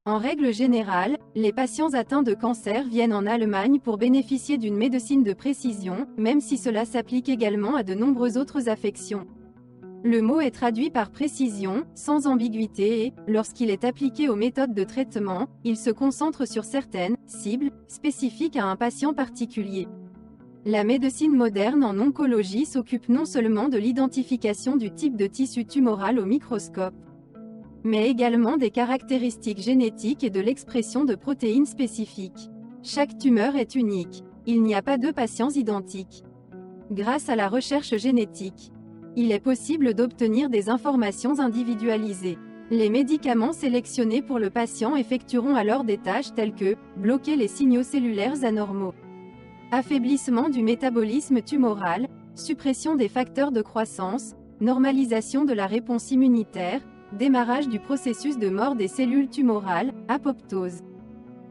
En règle générale, les patients atteints de cancer viennent en Allemagne pour bénéficier d'une médecine de précision, même si cela s'applique également à de nombreuses autres affections. Le mot est traduit par précision, sans ambiguïté et, lorsqu'il est appliqué aux méthodes de traitement, il se concentre sur certaines cibles spécifiques à un patient particulier. La médecine moderne en oncologie s'occupe non seulement de l'identification du type de tissu tumoral au microscope, mais également des caractéristiques génétiques et de l'expression de protéines spécifiques. Chaque tumeur est unique. Il n'y a pas deux patients identiques. Grâce à la recherche génétique, il est possible d'obtenir des informations individualisées. Les médicaments sélectionnés pour le patient effectueront alors des tâches telles que bloquer les signaux cellulaires anormaux, affaiblissement du métabolisme tumoral, suppression des facteurs de croissance, normalisation de la réponse immunitaire, démarrage du processus de mort des cellules tumorales, apoptose.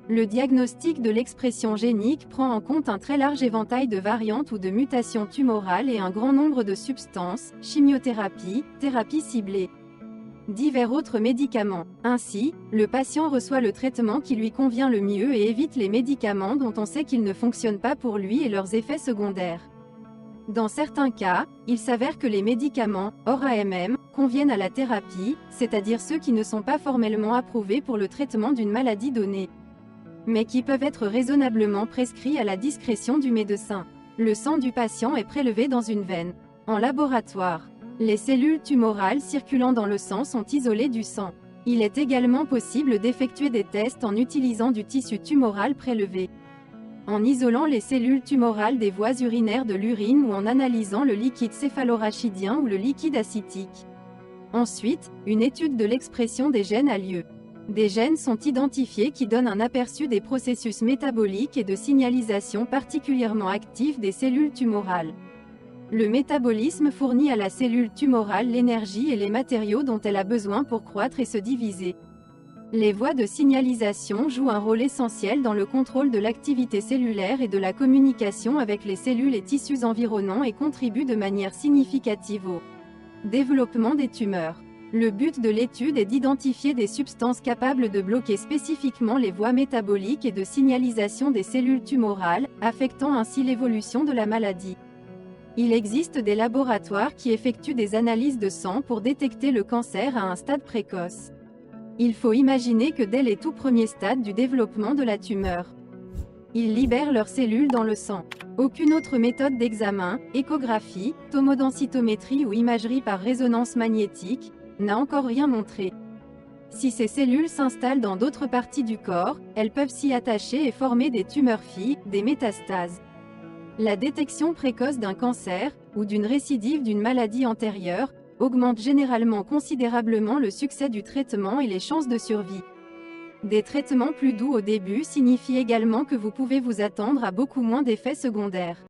Le diagnostic de l'expression génique prend en compte un très large éventail de variantes ou de mutations tumorales et un grand nombre de substances, chimiothérapie, thérapie ciblée, divers autres médicaments. Ainsi, le patient reçoit le traitement qui lui convient le mieux et évite les médicaments dont on sait qu'ils ne fonctionnent pas pour lui et leurs effets secondaires. Dans certains cas, il s'avère que les médicaments, hors AMM, conviennent à la thérapie, c'est-à-dire ceux qui ne sont pas formellement approuvés pour le traitement d'une maladie donnée, mais qui peuvent être raisonnablement prescrits à la discrétion du médecin. Le sang du patient est prélevé dans une veine. En laboratoire, les cellules tumorales circulant dans le sang sont isolées du sang. Il est également possible d'effectuer des tests en utilisant du tissu tumoral prélevé, en isolant les cellules tumorales des voies urinaires de l'urine ou en analysant le liquide céphalorachidien ou le liquide acétique. Ensuite, une étude de l'expression des gènes a lieu. Des gènes sont identifiés qui donnent un aperçu des processus métaboliques et de signalisation particulièrement actifs des cellules tumorales. Le métabolisme fournit à la cellule tumorale l'énergie et les matériaux dont elle a besoin pour croître et se diviser. Les voies de signalisation jouent un rôle essentiel dans le contrôle de l'activité cellulaire et de la communication avec les cellules et tissus environnants et contribuent de manière significative au développement des tumeurs. Le but de l'étude est d'identifier des substances capables de bloquer spécifiquement les voies métaboliques et de signalisation des cellules tumorales, affectant ainsi l'évolution de la maladie. Il existe des laboratoires qui effectuent des analyses de sang pour détecter le cancer à un stade précoce. Il faut imaginer que dès les tout premiers stades du développement de la tumeur, ils libèrent leurs cellules dans le sang. Aucune autre méthode d'examen, échographie, tomodensitométrie ou imagerie par résonance magnétique, n'a encore rien montré. Si ces cellules s'installent dans d'autres parties du corps, elles peuvent s'y attacher et former des tumeurs filles, des métastases. La détection précoce d'un cancer, ou d'une récidive d'une maladie antérieure, augmente généralement considérablement le succès du traitement et les chances de survie. Des traitements plus doux au début signifient également que vous pouvez vous attendre à beaucoup moins d'effets secondaires.